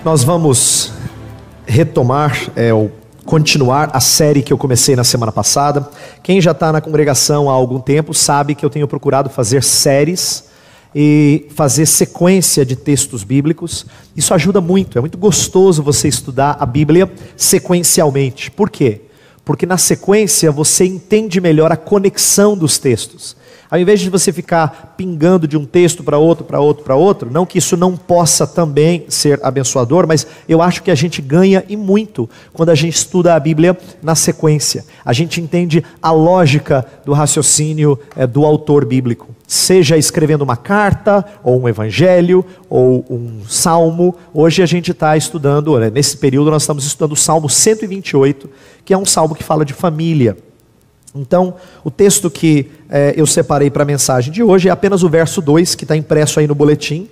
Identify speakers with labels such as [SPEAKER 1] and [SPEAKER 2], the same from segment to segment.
[SPEAKER 1] Nós vamos retomar, ou continuar a série que eu comecei na semana passada. Quem já está na congregação há algum tempo sabe que eu tenho procurado fazer séries e fazer sequência de textos bíblicos. Isso ajuda muito, é muito gostoso você estudar a Bíblia sequencialmente. Por quê? Porque na sequência você entende melhor a conexão dos textos. Ao invés de você ficar pingando de um texto para outro, não que isso não possa também ser abençoador, mas eu acho que a gente ganha e muito quando a gente estuda a Bíblia na sequência. A gente entende a lógica do raciocínio do autor bíblico. Seja escrevendo uma carta, ou um evangelho, ou um salmo. Hoje a gente está estudando, nesse período nós estamos estudando o Salmo 128, que é um salmo que fala de família. Então, o texto que eu separei para a mensagem de hoje é apenas o verso 2, que está impresso aí no boletim,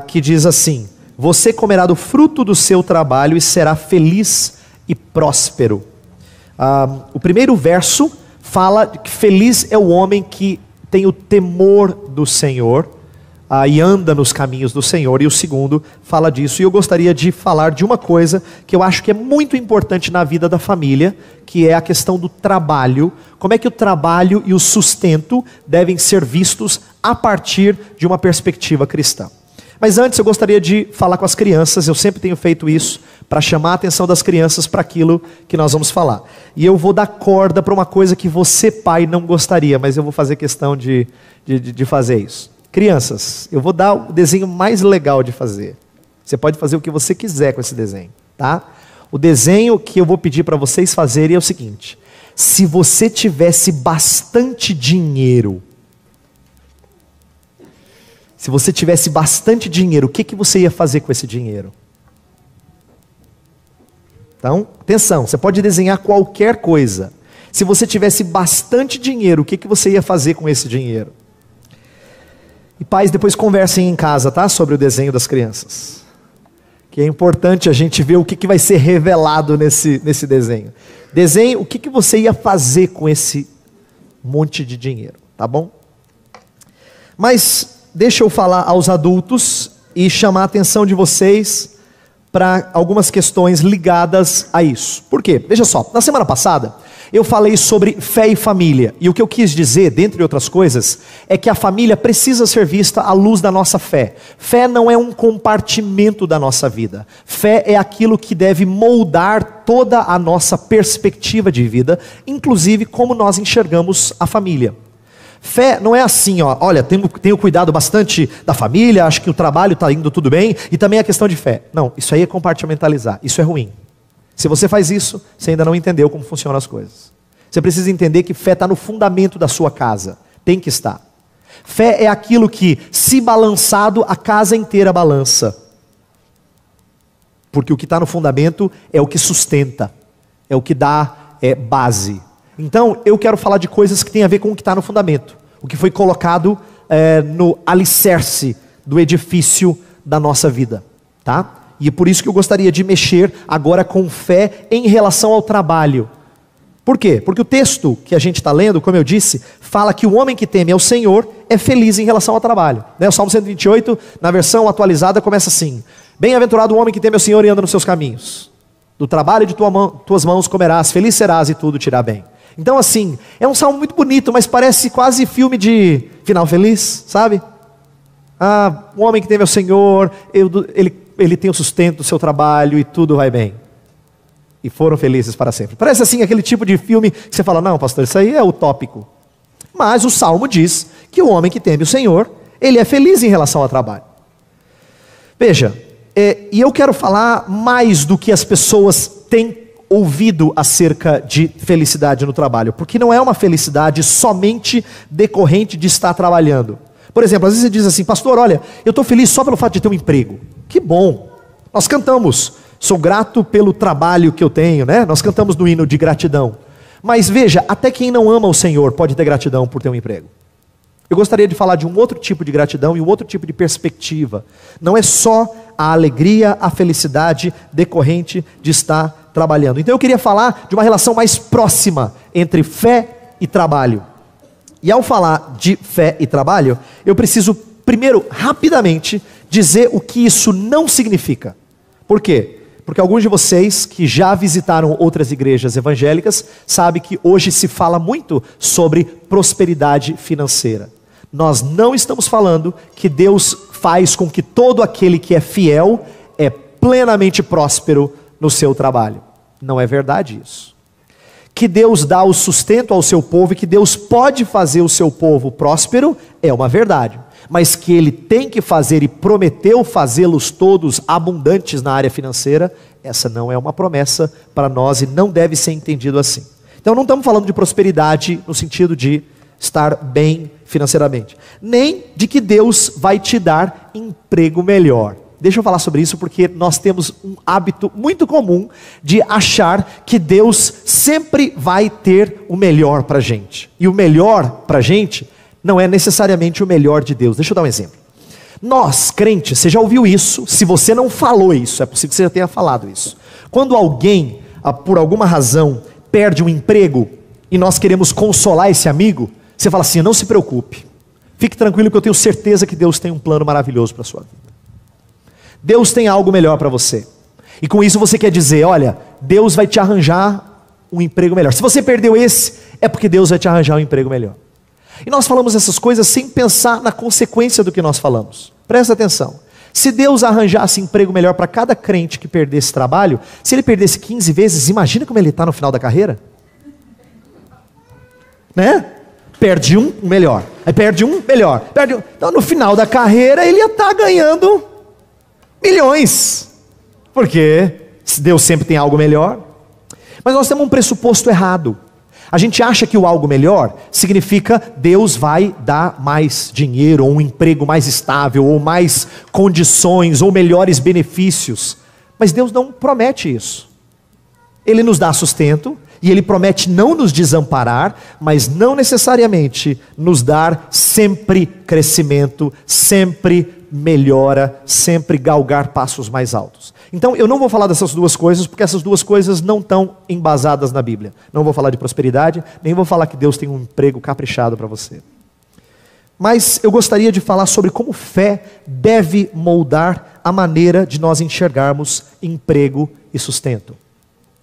[SPEAKER 1] que diz assim: você comerá do fruto do seu trabalho e será feliz e próspero. O primeiro verso fala que feliz é o homem que tem o temor do Senhor e anda nos caminhos do Senhor, e o segundo fala disso. E eu gostaria de falar de uma coisa que eu acho que é muito importante na vida da família, que é a questão do trabalho. Como é que o trabalho e o sustento devem ser vistos a partir de uma perspectiva cristã. Mas antes eu gostaria de falar com as crianças. Eu sempre tenho feito isso para chamar a atenção das crianças para aquilo que nós vamos falar. E eu vou dar corda para uma coisa que você, pai, não gostaria, mas eu vou fazer questão de fazer isso. Crianças, eu vou dar o desenho mais legal de fazer. Você pode fazer o que você quiser com esse desenho, tá? O desenho que eu vou pedir para vocês fazerem é o seguinte: se você tivesse bastante dinheiro, o que você ia fazer com esse dinheiro? Então, atenção, você pode desenhar qualquer coisa. Se você tivesse bastante dinheiro, o que você ia fazer com esse dinheiro? E pais, depois conversem em casa, tá? Sobre o desenho das crianças. Que é importante a gente ver o que vai ser revelado nesse desenho. Desenhe o que você ia fazer com esse monte de dinheiro, tá bom? Mas deixa eu falar aos adultos e chamar a atenção de vocês para algumas questões ligadas a isso. Por quê? Veja só, na semana passada eu falei sobre fé e família, e o que eu quis dizer, dentre outras coisas, é que a família precisa ser vista à luz da nossa fé. Fé não é um compartimento da nossa vida. Fé é aquilo que deve moldar toda a nossa perspectiva de vida, inclusive como nós enxergamos a família. Fé não é assim, olha, tenho cuidado bastante da família, acho que o trabalho está indo tudo bem, e também a questão de fé. Não, isso aí é compartimentalizar, isso é ruim. Se você faz isso, você ainda não entendeu como funcionam as coisas. Você precisa entender que fé está no fundamento da sua casa. Tem que estar. Fé é aquilo que, se balançado, a casa inteira balança. Porque o que está no fundamento é o que sustenta. É o que dá base. Então, eu quero falar de coisas que têm a ver com o que está no fundamento. O que foi colocado no alicerce do edifício da nossa vida. Tá? E é por isso que eu gostaria de mexer agora com fé em relação ao trabalho. Por quê? Porque o texto que a gente está lendo, como eu disse, fala que o homem que teme ao Senhor é feliz em relação ao trabalho. O Salmo 128, na versão atualizada, começa assim: bem-aventurado o homem que teme ao Senhor e anda nos seus caminhos. Do trabalho de tuas mãos comerás, feliz serás e tudo te irá bem. Então assim, é um salmo muito bonito, mas parece quase filme de final feliz, sabe? O homem que teme ao Senhor, ele tem o sustento do seu trabalho e tudo vai bem. E foram felizes para sempre. Parece assim aquele tipo de filme que você fala: não, pastor, isso aí é utópico. Mas o Salmo diz que o homem que teme o Senhor, ele é feliz em relação ao trabalho. Veja, e eu quero falar mais do que as pessoas têm ouvido acerca de felicidade no trabalho. Porque não é uma felicidade somente decorrente de estar trabalhando. Por exemplo, às vezes você diz assim: pastor, olha, eu estou feliz só pelo fato de ter um emprego. Que bom, nós cantamos, sou grato pelo trabalho que eu tenho, né? Nós cantamos no hino de gratidão. Mas veja, até quem não ama o Senhor pode ter gratidão por ter um emprego. Eu gostaria de falar de um outro tipo de gratidão e um outro tipo de perspectiva. Não é só a alegria, a felicidade decorrente de estar trabalhando. Então eu queria falar de uma relação mais próxima entre fé e trabalho. E ao falar de fé e trabalho, eu preciso primeiro, rapidamente, dizer o que isso não significa. Por quê? Porque alguns de vocês que já visitaram outras igrejas evangélicas sabem que hoje se fala muito sobre prosperidade financeira. Nós não estamos falando que Deus faz com que todo aquele que é fiel é plenamente próspero no seu trabalho. Não é verdade isso. Que Deus dá o sustento ao seu povo e que Deus pode fazer o seu povo próspero é uma verdade. Mas que Ele tem que fazer e prometeu fazê-los todos abundantes na área financeira, essa não é uma promessa para nós e não deve ser entendido assim. Então não estamos falando de prosperidade no sentido de estar bem financeiramente, nem de que Deus vai te dar emprego melhor. Deixa eu falar sobre isso porque nós temos um hábito muito comum de achar que Deus sempre vai ter o melhor para a gente. E o melhor para a gente não é necessariamente o melhor de Deus. Deixa eu dar um exemplo. Nós, crentes, você já ouviu isso? Se você não falou isso, é possível que você já tenha falado isso. Quando alguém, por alguma razão, perde um emprego e nós queremos consolar esse amigo, você fala assim: não se preocupe, fique tranquilo que eu tenho certeza que Deus tem um plano maravilhoso para a sua vida. Deus tem algo melhor para você. E com isso você quer dizer: olha, Deus vai te arranjar um emprego melhor. Se você perdeu esse, é porque Deus vai te arranjar um emprego melhor. E nós falamos essas coisas sem pensar na consequência do que nós falamos. Presta atenção. Se Deus arranjasse emprego melhor para cada crente que perdesse trabalho, se ele perdesse 15 vezes, imagina como ele está no final da carreira. Né? Perde um, melhor. Aí perde um, melhor. Perde um. Então no final da carreira ele ia estar ganhando milhões. Porque Deus sempre tem algo melhor. Mas nós temos um pressuposto errado. A gente acha que o algo melhor significa Deus vai dar mais dinheiro, ou um emprego mais estável, ou mais condições, ou melhores benefícios. Mas Deus não promete isso. Ele nos dá sustento, e Ele promete não nos desamparar, mas não necessariamente nos dar sempre crescimento, sempre melhora, sempre galgar passos mais altos. Então eu não vou falar dessas duas coisas, porque essas duas coisas não estão embasadas na Bíblia. Não vou falar de prosperidade, nem vou falar que Deus tem um emprego caprichado para você. Mas eu gostaria de falar sobre como fé deve moldar a maneira de nós enxergarmos emprego e sustento.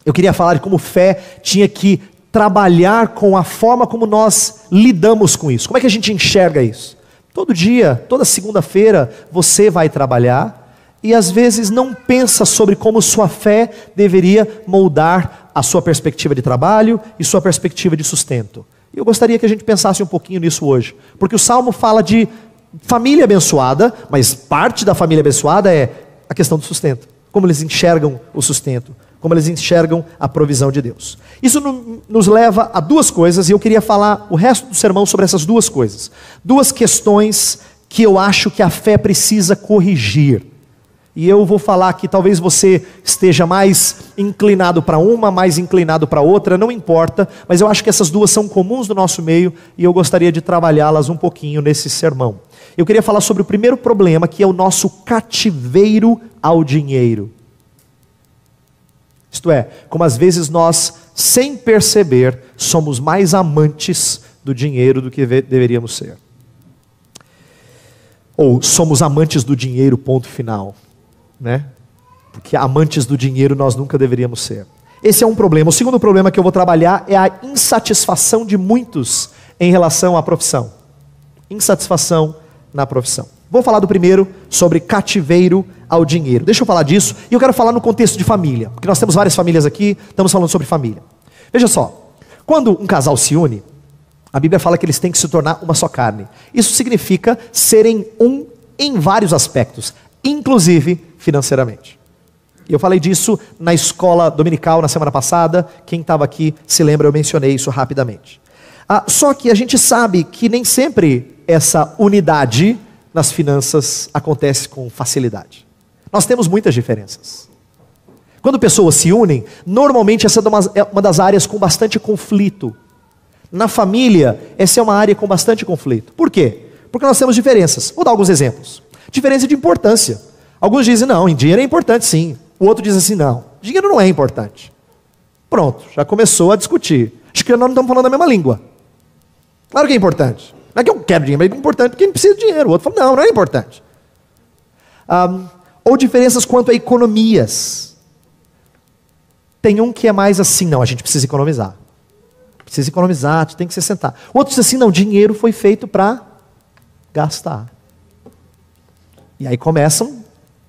[SPEAKER 1] Eu queria falar de como fé tinha que trabalhar com a forma como nós lidamos com isso. Como é que a gente enxerga isso? Todo dia, toda segunda-feira, você vai trabalhar e às vezes não pensa sobre como sua fé deveria moldar a sua perspectiva de trabalho e sua perspectiva de sustento. E eu gostaria que a gente pensasse um pouquinho nisso hoje, porque o Salmo fala de família abençoada, mas parte da família abençoada é a questão do sustento. Como eles enxergam o sustento, como eles enxergam a provisão de Deus. Isso nos leva a duas coisas, e eu queria falar o resto do sermão sobre essas duas coisas. Duas questões que eu acho que a fé precisa corrigir. E eu vou falar que talvez você esteja mais inclinado para uma, mais inclinado para outra, não importa, mas eu acho que essas duas são comuns no nosso meio, e eu gostaria de trabalhá-las um pouquinho nesse sermão. Eu queria falar sobre o primeiro problema, que é o nosso cativeiro ao dinheiro. Isto é, como às vezes nós, sem perceber, somos mais amantes do dinheiro do que deveríamos ser. Ou somos amantes do dinheiro, ponto final. Né? Porque amantes do dinheiro nós nunca deveríamos ser. Esse é um problema. O segundo problema que eu vou trabalhar é a insatisfação de muitos em relação à profissão. Insatisfação na profissão. Vou falar do primeiro, sobre cativeiro ao dinheiro. Deixa eu falar disso, e eu quero falar no contexto de família, porque nós temos várias famílias aqui, estamos falando sobre família. Veja só, quando um casal se une, a Bíblia fala que eles têm que se tornar uma só carne. Isso significa serem um em vários aspectos, inclusive financeiramente. E eu falei disso na escola dominical na semana passada. Quem estava aqui se lembra, eu mencionei isso rapidamente. Só que a gente sabe que nem sempre essa unidade nas finanças acontece com facilidade. Nós temos muitas diferenças. Quando pessoas se unem, normalmente essa é uma das áreas com bastante conflito. Na família, essa é uma área com bastante conflito. Por quê? Porque nós temos diferenças. Vou dar alguns exemplos. Diferença de importância. Alguns dizem, não, dinheiro é importante sim. O outro diz assim, não, dinheiro não é importante. Pronto, já começou a discutir. Acho que nós não estamos falando a mesma língua. Claro que é importante. Não é que eu quero dinheiro, mas é importante porque a gente precisa de dinheiro. O outro fala, não é importante. Ou diferenças quanto a economias. Tem um que é mais assim, não, a gente precisa economizar. Precisa economizar, tem que se sentar. O outro diz assim, não, dinheiro foi feito para gastar. E aí começam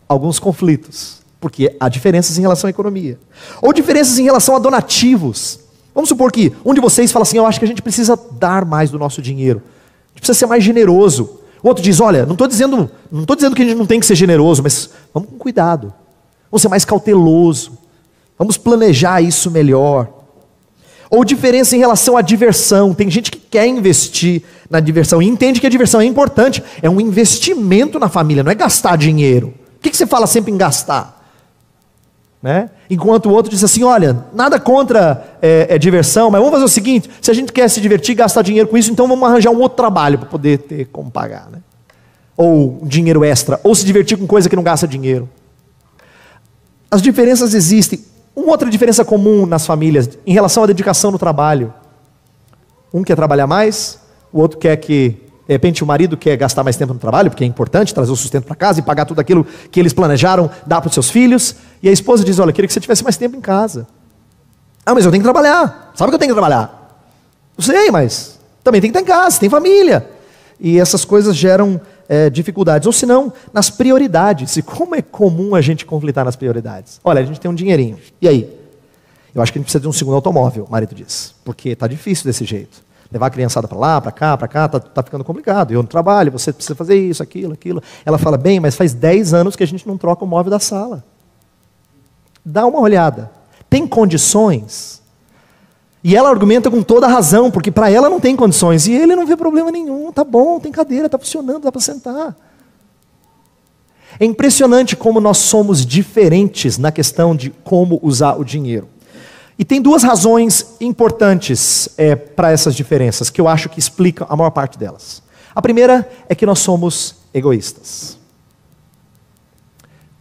[SPEAKER 1] alguns conflitos, porque há diferenças em relação à economia. Ou diferenças em relação a donativos. Vamos supor que um de vocês fala assim, eu acho que a gente precisa dar mais do nosso dinheiro. A gente precisa ser mais generoso. O outro diz, olha, não estou dizendo que a gente não tem que ser generoso, mas vamos com cuidado. Vamos ser mais cauteloso. Vamos planejar isso melhor. Ou diferença em relação à diversão. Tem gente que quer investir na diversão e entende que a diversão é importante. É um investimento na família, não é gastar dinheiro. Por que você fala sempre em gastar? Né? Enquanto o outro diz assim, olha, nada contra diversão, mas vamos fazer o seguinte, se a gente quer se divertir, gastar dinheiro com isso, então vamos arranjar um outro trabalho para poder ter como pagar. Né? Ou dinheiro extra, ou se divertir com coisa que não gasta dinheiro. As diferenças existem. Uma outra diferença comum nas famílias, em relação à dedicação no trabalho. Um quer trabalhar mais, o outro quer que, de repente o marido quer gastar mais tempo no trabalho, porque é importante trazer o sustento para casa e pagar tudo aquilo que eles planejaram, dar para os seus filhos. E a esposa diz, olha, eu queria que você tivesse mais tempo em casa. Ah, mas eu tenho que trabalhar. Sabe que eu tenho que trabalhar? Eu sei, mas também tem que estar em casa, tem família. E essas coisas geram dificuldades. Ou se não, nas prioridades. E como é comum a gente conflitar nas prioridades? Olha, a gente tem um dinheirinho. E aí? Eu acho que a gente precisa de um segundo automóvel, o marido diz. Porque está difícil desse jeito. Levar a criançada para lá, para cá, tá ficando complicado. Eu não trabalho, você precisa fazer isso, aquilo. Ela fala, bem, mas faz 10 anos que a gente não troca o móvel da sala. Dá uma olhada. Tem condições? E ela argumenta com toda a razão, porque para ela não tem condições. E ele não vê problema nenhum. Tá bom, tem cadeira, tá funcionando, dá para sentar. É impressionante como nós somos diferentes na questão de como usar o dinheiro. E tem duas razões importantes para essas diferenças, que eu acho que explicam a maior parte delas. A primeira é que nós somos egoístas.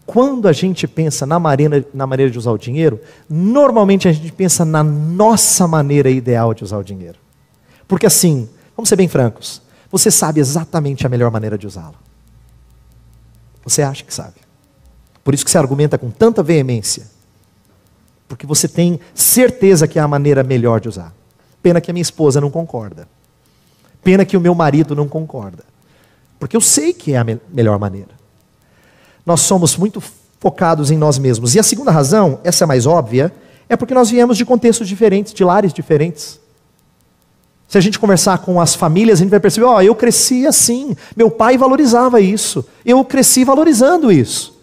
[SPEAKER 1] Quando a gente pensa na maneira de usar o dinheiro, normalmente a gente pensa na nossa maneira ideal de usar o dinheiro. Porque assim, vamos ser bem francos, você sabe exatamente a melhor maneira de usá-lo. Você acha que sabe. Por isso que você argumenta com tanta veemência. Porque você tem certeza que é a maneira melhor de usar. Pena que a minha esposa não concorda. Pena que o meu marido não concorda. Porque eu sei que é a melhor maneira. Nós somos muito focados em nós mesmos. E a segunda razão, essa é mais óbvia, é porque nós viemos de contextos diferentes, de lares diferentes. Se a gente conversar com as famílias, a gente vai perceber, eu cresci assim, meu pai valorizava isso, eu cresci valorizando isso.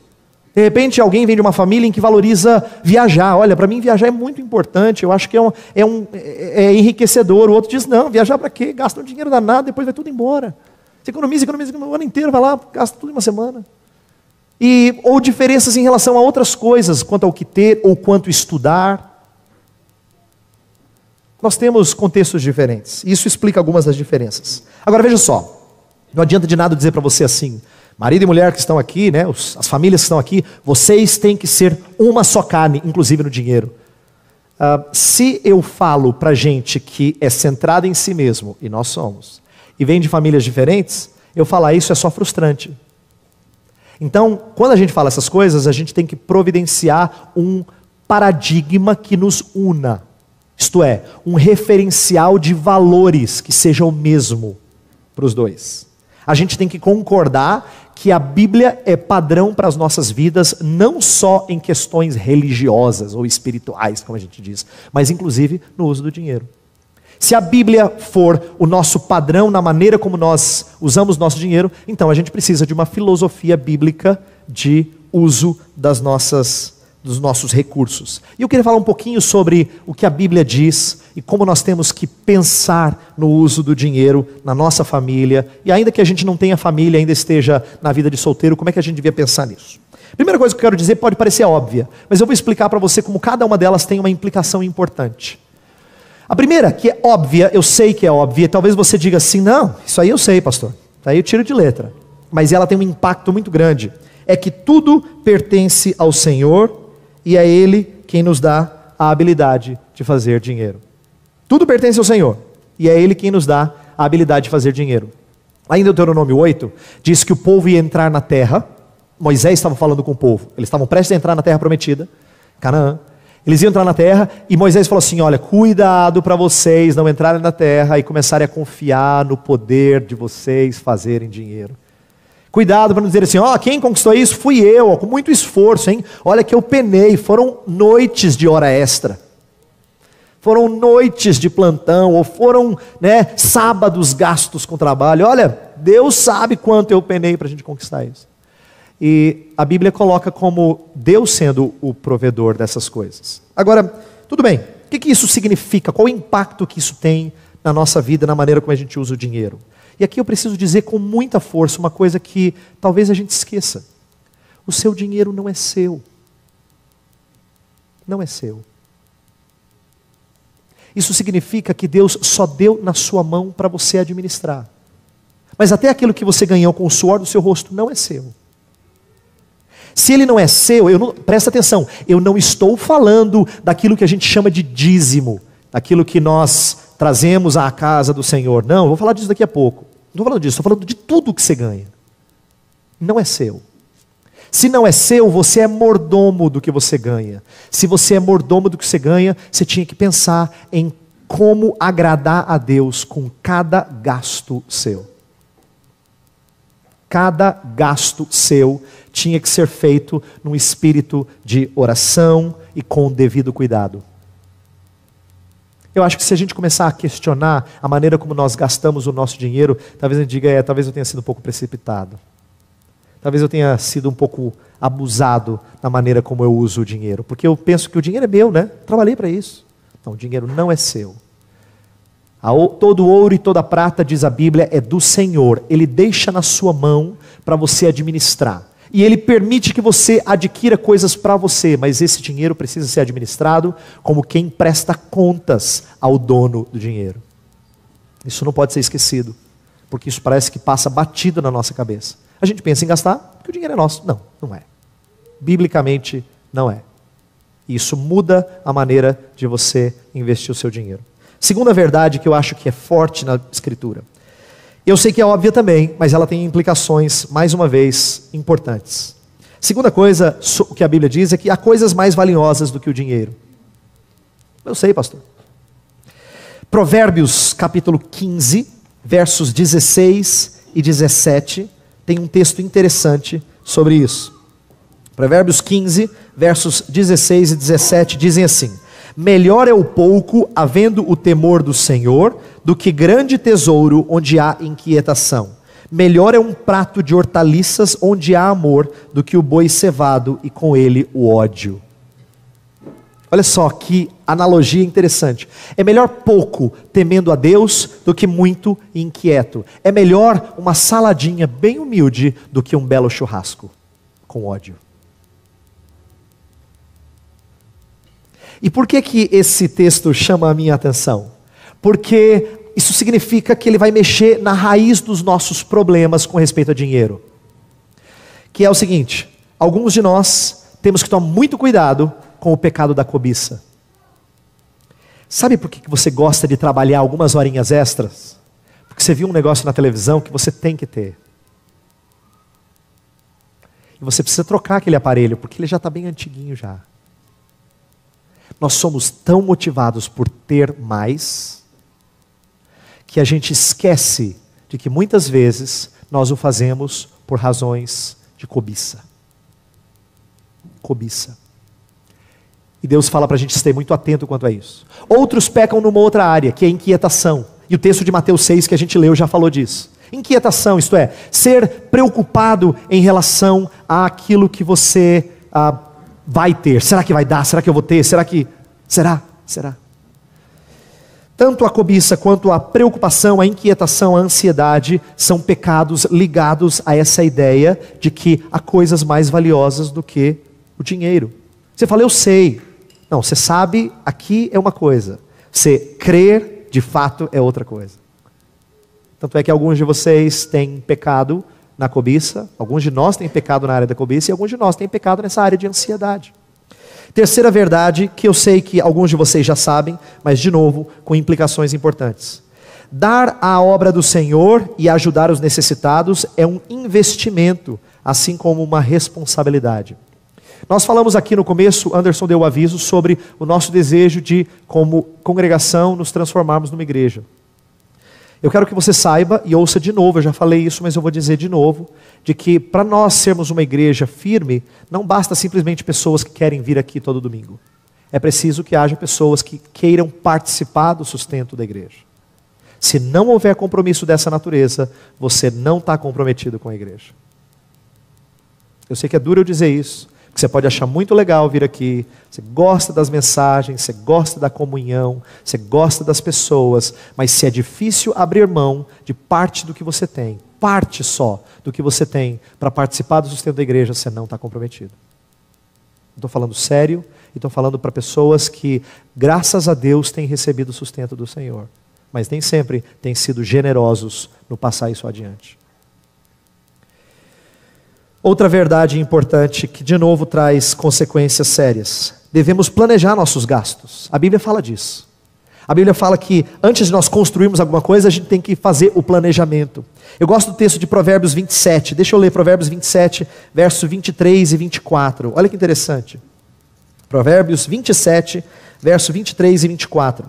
[SPEAKER 1] De repente alguém vem de uma família em que valoriza viajar. Olha, para mim viajar é muito importante, eu acho que é enriquecedor. O outro diz, não, viajar para quê? Gasta um dinheiro danado, depois vai tudo embora. Você economiza o ano inteiro, vai lá, gasta tudo em uma semana. Ou diferenças em relação a outras coisas, quanto ao que ter ou quanto estudar. Nós temos contextos diferentes. Isso explica algumas das diferenças. Agora veja só, não adianta de nada dizer para você assim, marido e mulher que estão aqui, né, as famílias que estão aqui, vocês têm que ser uma só carne, inclusive no dinheiro. Se eu falo para gente que é centrada em si mesmo, e nós somos, e vem de famílias diferentes, eu falar isso é só frustrante. Então, quando a gente fala essas coisas, a gente tem que providenciar um paradigma que nos una. Isto é, um referencial de valores que seja o mesmo para os dois. A gente tem que concordar que a Bíblia é padrão para as nossas vidas, não só em questões religiosas ou espirituais, como a gente diz, mas inclusive no uso do dinheiro. Se a Bíblia for o nosso padrão na maneira como nós usamos nosso dinheiro, então a gente precisa de uma filosofia bíblica de uso dos nossos recursos. E eu queria falar um pouquinho sobre o que a Bíblia diz e como nós temos que pensar no uso do dinheiro na nossa família. E ainda que a gente não tenha família, ainda esteja na vida de solteiro, como é que a gente devia pensar nisso? Primeira coisa que eu quero dizer pode parecer óbvia, mas eu vou explicar para você como cada uma delas tem uma implicação importante. A primeira, que é óbvia, eu sei que é óbvia, talvez você diga assim, não, isso aí eu sei, pastor, isso aí eu tiro de letra. Mas ela tem um impacto muito grande. É que tudo pertence ao Senhor e é Ele quem nos dá a habilidade de fazer dinheiro. Tudo pertence ao Senhor e é Ele quem nos dá a habilidade de fazer dinheiro. Lá em Deuteronômio 8, diz que o povo ia entrar na terra Moisés estava falando com o povo. Eles estavam prestes a entrar na terra prometida, Canaã. Eles iam entrar na terra e Moisés falou assim: olha, cuidado para vocês não entrarem na terra e começarem a confiar no poder de vocês fazerem dinheiro. Cuidado para não dizer assim: ó, quem conquistou isso fui eu, ó, com muito esforço, hein? Olha que eu penei. Foram noites de hora extra. Foram noites de plantão, ou foram, sábados gastos com trabalho. Olha, Deus sabe quanto eu penei para a gente conquistar isso. E a Bíblia coloca como Deus sendo o provedor dessas coisas. Agora, tudo bem, o que isso significa? Qual o impacto que isso tem na nossa vida, na maneira como a gente usa o dinheiro? E aqui eu preciso dizer com muita força uma coisa que talvez a gente esqueça. O seu dinheiro não é seu. Não é seu. Isso significa que Deus só deu na sua mão para você administrar. Mas até aquilo que você ganhou com o suor do seu rosto não é seu. Se ele não é seu, presta atenção, eu não estou falando daquilo que a gente chama de dízimo, daquilo que nós trazemos à casa do Senhor. Não, eu vou falar disso daqui a pouco. Não estou falando disso, estou falando de tudo que você ganha. Não é seu. Se não é seu, você é mordomo do que você ganha. Se você é mordomo do que você ganha, você tinha que pensar em como agradar a Deus com cada gasto seu. Cada gasto seu tinha que ser feito num espírito de oração e com o devido cuidado. Eu acho que se a gente começar a questionar a maneira como nós gastamos o nosso dinheiro, talvez a gente diga, talvez eu tenha sido um pouco precipitado. Talvez eu tenha sido um pouco abusado na maneira como eu uso o dinheiro. Porque eu penso que o dinheiro é meu, né? Trabalhei para isso. Não, o dinheiro não é seu. Todo ouro e toda prata, diz a Bíblia, é do Senhor. Ele deixa na sua mão para você administrar. E Ele permite que você adquira coisas para você, mas esse dinheiro precisa ser administrado como quem presta contas ao dono do dinheiro. Isso não pode ser esquecido, porque isso parece que passa batido na nossa cabeça. A gente pensa em gastar porque o dinheiro é nosso. Não, não é. Biblicamente, não é. Isso muda a maneira de você investir o seu dinheiro. Segunda verdade que eu acho que é forte na Escritura. Eu sei que é óbvia também, mas ela tem implicações, mais uma vez, importantes. Segunda coisa que a Bíblia diz é que há coisas mais valiosas do que o dinheiro. Eu sei, pastor. Provérbios capítulo 15, versos 16 e 17, tem um texto interessante sobre isso. Provérbios 15, versos 16 e 17 dizem assim: melhor é o pouco, havendo o temor do Senhor, do que grande tesouro onde há inquietação. Melhor é um prato de hortaliças onde há amor, do que o boi cevado e com ele o ódio. Olha só que analogia interessante. É melhor pouco temendo a Deus do que muito inquieto. É melhor uma saladinha bem humilde do que um belo churrasco com ódio. E por que esse texto chama a minha atenção? Porque isso significa que ele vai mexer na raiz dos nossos problemas com respeito a dinheiro. Que é o seguinte: alguns de nós temos que tomar muito cuidado com o pecado da cobiça. Sabe por que você gosta de trabalhar algumas horinhas extras? Porque você viu um negócio na televisão que você tem que ter. E você precisa trocar aquele aparelho, porque ele já está bem antiguinho já. Nós somos tão motivados por ter mais, que a gente esquece de que muitas vezes nós o fazemos por razões de cobiça. Cobiça. E Deus fala para a gente ser muito atento quanto a isso. Outros pecam numa outra área, que é inquietação. E o texto de Mateus 6 que a gente leu já falou disso. Inquietação, isto é, ser preocupado em relação àquilo que você vai ter. Será que vai dar? Será que eu vou ter? Será? Tanto a cobiça quanto a preocupação, a inquietação, a ansiedade são pecados ligados a essa ideia de que há coisas mais valiosas do que o dinheiro. Você fala, eu sei. Não, você sabe, aqui é uma coisa. Você crer, de fato, é outra coisa. Tanto é que alguns de vocês têm pecado na cobiça, alguns de nós têm pecado na área da cobiça e alguns de nós têm pecado nessa área de ansiedade. Terceira verdade, que eu sei que alguns de vocês já sabem, mas de novo, com implicações importantes. Dar à obra do Senhor e ajudar os necessitados é um investimento assim como uma responsabilidade. Nós falamos aqui no começo, Anderson deu o aviso sobre o nosso desejo de, como congregação, nos transformarmos numa igreja. Eu quero que você saiba, e ouça de novo, eu já falei isso, mas eu vou dizer de novo, de que para nós sermos uma igreja firme, não basta simplesmente pessoas que querem vir aqui todo domingo. É preciso que haja pessoas que queiram participar do sustento da igreja. Se não houver compromisso dessa natureza, você não está comprometido com a igreja. Eu sei que é duro eu dizer isso, porque você pode achar muito legal vir aqui, você gosta das mensagens, você gosta da comunhão, você gosta das pessoas, mas se é difícil abrir mão de parte do que você tem, parte só do que você tem para participar do sustento da igreja, você não está comprometido. Estou falando sério e estou falando para pessoas que, graças a Deus, têm recebido o sustento do Senhor, mas nem sempre têm sido generosos no passar isso adiante. Outra verdade importante que de novo traz consequências sérias. Devemos planejar nossos gastos. A Bíblia fala disso. A Bíblia fala que antes de nós construirmos alguma coisa, a gente tem que fazer o planejamento. Eu gosto do texto de Provérbios 27. Deixa eu ler Provérbios 27, versos 23 e 24. Olha que interessante. Provérbios 27, versos 23 e 24.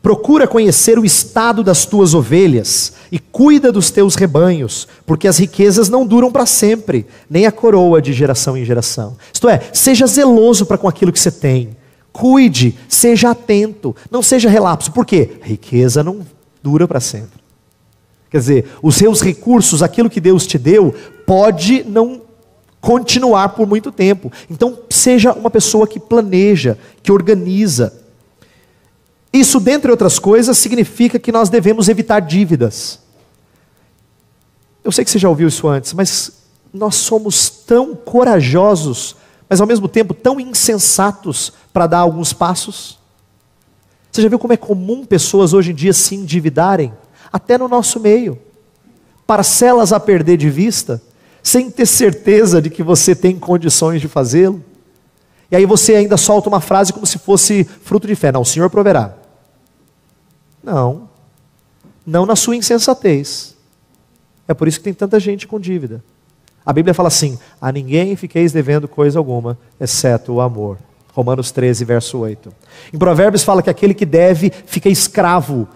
[SPEAKER 1] Procura conhecer o estado das tuas ovelhas e cuida dos teus rebanhos, porque as riquezas não duram para sempre, nem a coroa de geração em geração. Isto é, seja zeloso para com aquilo que você tem. Cuide, seja atento, não seja relapso. Por quê? Riqueza não dura para sempre. Quer dizer, os seus recursos, aquilo que Deus te deu, pode não continuar por muito tempo. Então, seja uma pessoa que planeja, que organiza. Isso, dentre outras coisas, significa que nós devemos evitar dívidas. Eu sei que você já ouviu isso antes, mas nós somos tão corajosos, mas ao mesmo tempo tão insensatos para dar alguns passos. Você já viu como é comum pessoas hoje em dia se endividarem? Até no nosso meio. Parcelas a perder de vista, sem ter certeza de que você tem condições de fazê-lo. E aí você ainda solta uma frase como se fosse fruto de fé. Não, o Senhor proverá. Não, não na sua insensatez. É por isso que tem tanta gente com dívida. A Bíblia fala assim: a ninguém fiqueis devendo coisa alguma, exceto o amor. Romanos 13, verso 8. Em Provérbios fala que aquele que deve fica escravo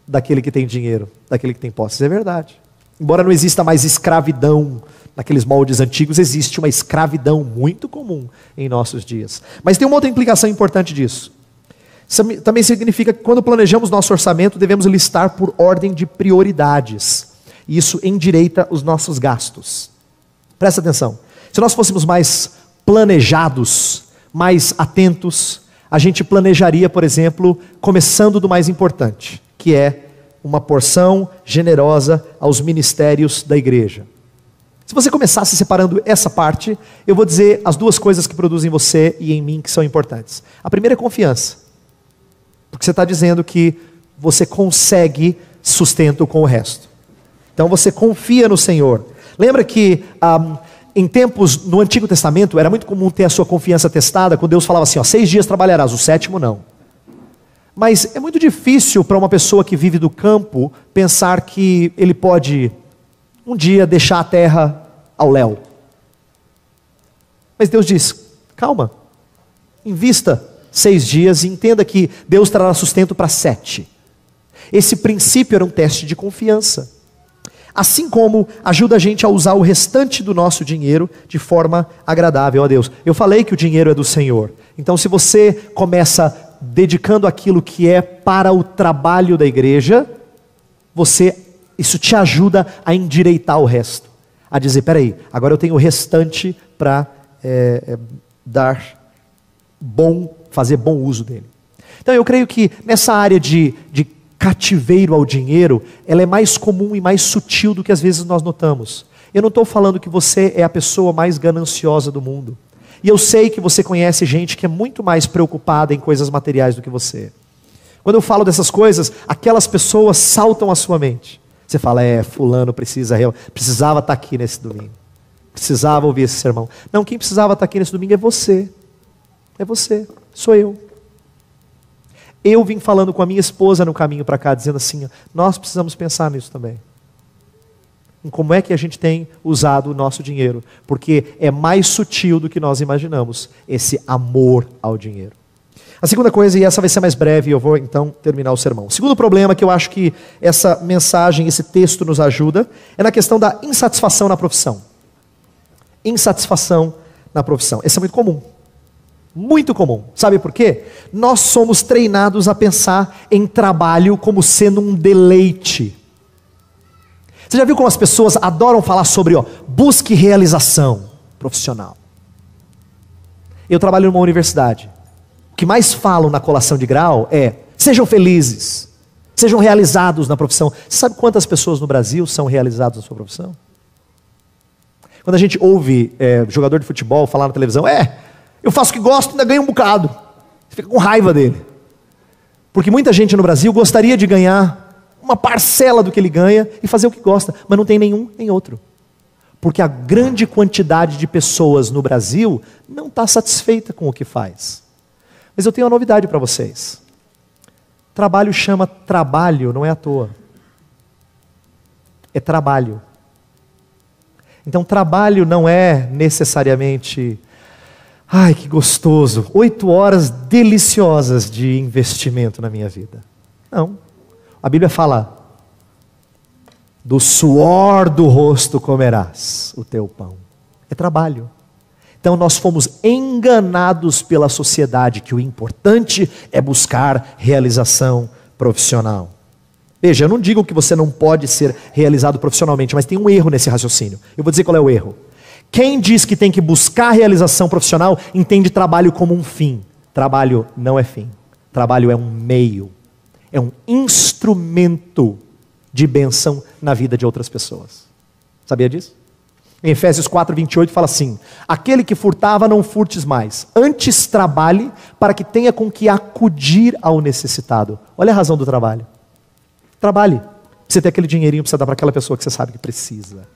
[SPEAKER 1] daquele que tem dinheiro, daquele que tem posses. É verdade. Embora não exista mais escravidão naqueles moldes antigos, existe uma escravidão muito comum em nossos dias. Mas tem uma outra implicação importante disso. Isso também significa que quando planejamos nosso orçamento, devemos listar por ordem de prioridades. E isso endireita os nossos gastos. Presta atenção. Se nós fôssemos mais planejados, mais atentos, a gente planejaria, por exemplo, começando do mais importante, que é uma porção generosa aos ministérios da igreja. Se você começasse separando essa parte, eu vou dizer as duas coisas que produzem em você e em mim que são importantes. A primeira é confiança. Porque você está dizendo que você consegue sustento com o resto. Então você confia no Senhor. Lembra que em tempos no Antigo Testamento era muito comum ter a sua confiança testada, quando Deus falava assim, 6 dias trabalharás, o 7º não. Mas é muito difícil para uma pessoa que vive do campo pensar que ele pode um dia deixar a terra ao léu. Mas Deus diz, calma, invista 6 dias e entenda que Deus trará sustento para 7. Esse princípio era um teste de confiança. Assim como ajuda a gente a usar o restante do nosso dinheiro de forma agradável a Deus. Eu falei que o dinheiro é do Senhor. Então se você começa dedicando aquilo que é para o trabalho da igreja, isso te ajuda a endireitar o resto. A dizer, peraí, agora eu tenho o restante para fazer bom uso dele. Então eu creio que nessa área de cativeiro ao dinheiro, ela é mais comum e mais sutil do que às vezes nós notamos. Eu não estou falando que você é a pessoa mais gananciosa do mundo. E eu sei que você conhece gente que é muito mais preocupada em coisas materiais do que você. Quando eu falo dessas coisas, aquelas pessoas saltam à sua mente. Você fala, fulano precisava estar aqui nesse domingo. Precisava ouvir esse sermão. Não, quem precisava estar aqui nesse domingo é você. É você, sou eu. Eu vim falando com a minha esposa no caminho para cá, dizendo assim, nós precisamos pensar nisso também. em como é que a gente tem usado o nosso dinheiro, porque é mais sutil do que nós imaginamos, esse amor ao dinheiro. A segunda coisa, e essa vai ser mais breve, eu vou então terminar o sermão. O segundo problema que eu acho que essa mensagem, esse texto nos ajuda, é na questão da insatisfação na profissão. Insatisfação na profissão. Esse é muito comum. Muito comum. Sabe por quê? Nós somos treinados a pensar em trabalho como sendo um deleite. Você já viu como as pessoas adoram falar sobre, busque realização profissional? Eu trabalho numa universidade. O que mais falam na colação de grau é: sejam felizes, sejam realizados na profissão. Você sabe quantas pessoas no Brasil são realizadas na sua profissão? Quando a gente ouve jogador de futebol falar na televisão, eu faço o que gosto e ainda ganho um bocado. Você fica com raiva dele. Porque muita gente no Brasil gostaria de ganhar uma parcela do que ele ganha e fazer o que gosta, mas não tem nenhum nem outro. Porque a grande quantidade de pessoas no Brasil não está satisfeita com o que faz. Mas eu tenho uma novidade para vocês. Trabalho chama trabalho, não é à toa. É trabalho. Então trabalho não é necessariamente, ai que gostoso, 8 horas deliciosas de investimento na minha vida. Não. A Bíblia fala, do suor do rosto comerás o teu pão. É trabalho. Então nós fomos enganados pela sociedade que o importante é buscar realização profissional. Veja, eu não digo que você não pode ser realizado profissionalmente, mas tem um erro nesse raciocínio. Eu vou dizer qual é o erro. Quem diz que tem que buscar realização profissional, entende trabalho como um fim. Trabalho não é fim. Trabalho é um meio. É um instrumento de bênção na vida de outras pessoas. Sabia disso? Em Efésios 4:28 fala assim: aquele que furtava não furtes mais, antes trabalhe para que tenha com que acudir ao necessitado. Olha a razão do trabalho. Trabalhe. Você ter aquele dinheirinho para você dar para aquela pessoa que você sabe que precisa.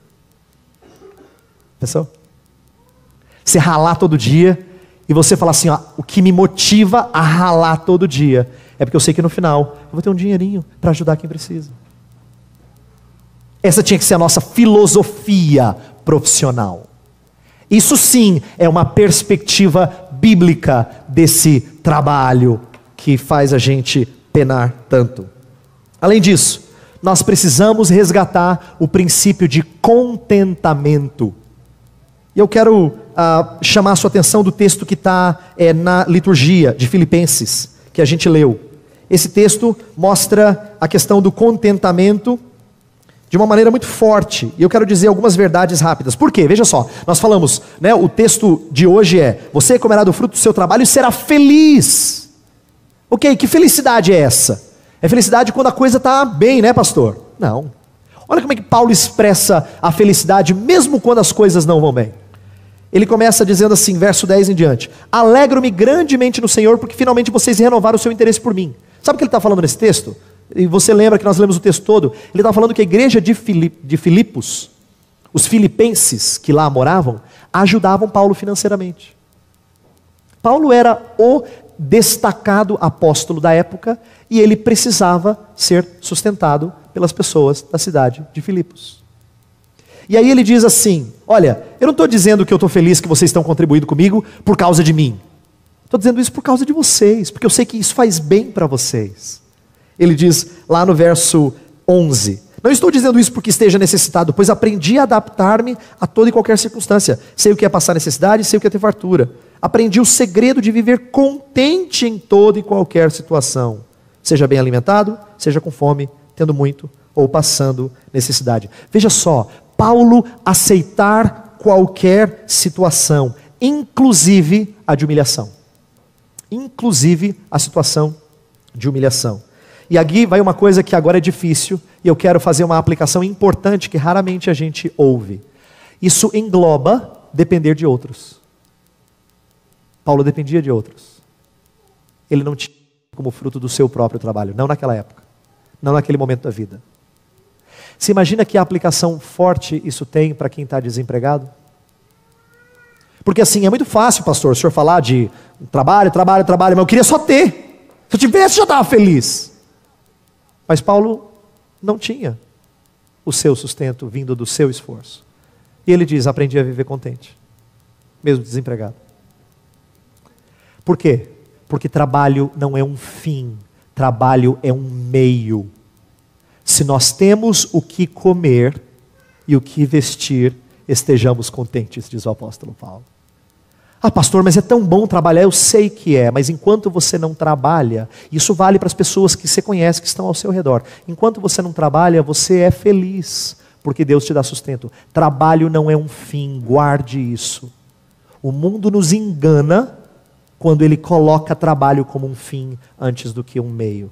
[SPEAKER 1] Pensou? Você ralar todo dia e você falar assim, o que me motiva a ralar todo dia é porque eu sei que no final eu vou ter um dinheirinho para ajudar quem precisa. Essa tinha que ser a nossa filosofia profissional. Isso sim é uma perspectiva bíblica desse trabalho que faz a gente penar tanto. Além disso, nós precisamos resgatar o princípio de contentamento. E eu quero chamar a sua atenção do texto que está na liturgia de Filipenses, que a gente leu. Esse texto mostra a questão do contentamento de uma maneira muito forte. E eu quero dizer algumas verdades rápidas. Por quê? Veja só, nós falamos, o texto de hoje é: você comerá do fruto do seu trabalho e será feliz. Ok, que felicidade é essa? É felicidade quando a coisa está bem, né, pastor? Não. Olha como é que Paulo expressa a felicidade mesmo quando as coisas não vão bem. Ele começa dizendo assim, verso 10 em diante: alegro-me grandemente no Senhor, porque finalmente vocês renovaram o seu interesse por mim. Sabe o que ele está falando nesse texto? E você lembra que nós lemos o texto todo? Ele está falando que a igreja de Filipos, os filipenses que lá moravam, ajudavam Paulo financeiramente. Paulo era o destacado apóstolo da época e ele precisava ser sustentado pelas pessoas da cidade de Filipos. E aí ele diz assim: olha, eu não estou dizendo que eu estou feliz que vocês estão contribuindo comigo por causa de mim. Estou dizendo isso por causa de vocês, porque eu sei que isso faz bem para vocês. Ele diz lá no verso 11: não estou dizendo isso porque esteja necessitado, pois aprendi a adaptar-me a toda e qualquer circunstância. Sei o que é passar necessidade, sei o que é ter fartura. Aprendi o segredo de viver contente em toda e qualquer situação. Seja bem alimentado, seja com fome, tendo muito ou passando necessidade. Veja só, Paulo aceitar qualquer situação, inclusive a de humilhação. Inclusive a situação de humilhação. E aqui vai uma coisa que agora é difícil, e eu quero fazer uma aplicação importante que raramente a gente ouve. Isso engloba depender de outros. Paulo dependia de outros. Ele não tinha como fruto do seu próprio trabalho, não naquela época, não naquele momento da vida. Você imagina que aplicação forte isso tem para quem está desempregado? Porque assim, é muito fácil, pastor, o senhor falar de trabalho, mas eu queria só ter. Se eu tivesse, eu já estava feliz. Mas Paulo não tinha. o seu sustento vindo do seu esforço. E ele diz, aprendi a viver contente, mesmo desempregado. Por quê? Porque trabalho não é um fim, trabalho é um meio. Se nós temos o que comer e o que vestir, estejamos contentes, diz o apóstolo Paulo. Ah, pastor, mas é tão bom trabalhar, eu sei que é, mas enquanto você não trabalha, isso vale para as pessoas que você conhece, que estão ao seu redor. Enquanto você não trabalha, você é feliz, porque Deus te dá sustento. Trabalho não é um fim, guarde isso. O mundo nos engana quando ele coloca trabalho como um fim antes do que um meio.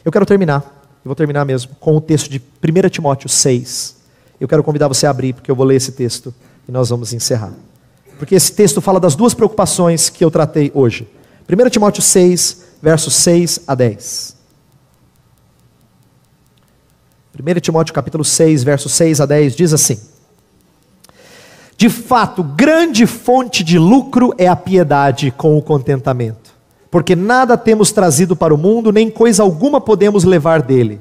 [SPEAKER 1] Eu quero terminar, eu vou terminar mesmo, com o texto de 1 Timóteo 6. Eu quero convidar você a abrir, porque eu vou ler esse texto e nós vamos encerrar. Porque esse texto fala das duas preocupações que eu tratei hoje. 1 Timóteo 6, versos 6 a 10. 1 Timóteo capítulo 6, versos 6 a 10 diz assim: de fato, grande fonte de lucro é a piedade com o contentamento, porque nada temos trazido para o mundo, nem coisa alguma podemos levar dele.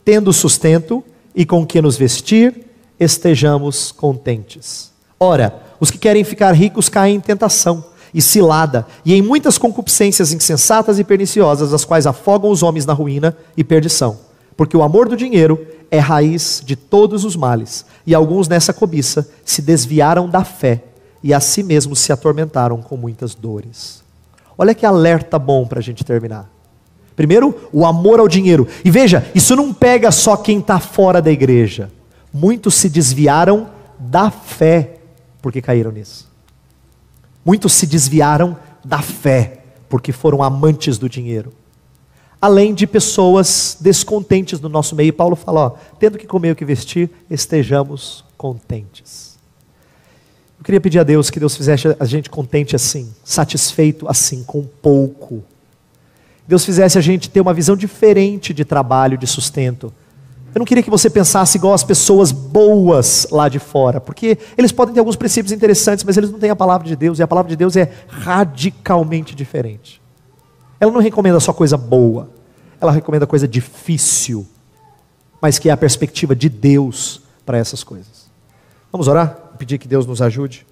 [SPEAKER 1] Tendo sustento e com que nos vestir, estejamos contentes. Ora, os que querem ficar ricos caem em tentação e cilada, e em muitas concupiscências insensatas e perniciosas, as quais afogam os homens na ruína e perdição. Porque o amor do dinheiro é raiz de todos os males, e alguns nessa cobiça se desviaram da fé, e a si mesmos se atormentaram com muitas dores. Olha que alerta bom para a gente terminar. Primeiro, o amor ao dinheiro. E veja, isso não pega só quem está fora da igreja. Muitos se desviaram da fé, porque caíram nisso. Muitos se desviaram da fé, porque foram amantes do dinheiro. Além de pessoas descontentes no nosso meio. Paulo fala, ó, tendo que comer o que vestir, estejamos contentes. Eu queria pedir a Deus que Deus fizesse a gente contente assim, satisfeito assim, com pouco. Deus fizesse a gente ter uma visão diferente de trabalho, de sustento. Eu não queria que você pensasse igual as pessoas boas lá de fora, porque eles podem ter alguns princípios interessantes, mas eles não têm a palavra de Deus, e a palavra de Deus é radicalmente diferente. Ela não recomenda só coisa boa, ela recomenda coisa difícil, mas que é a perspectiva de Deus para essas coisas. Vamos orar? Pedir que Deus nos ajude.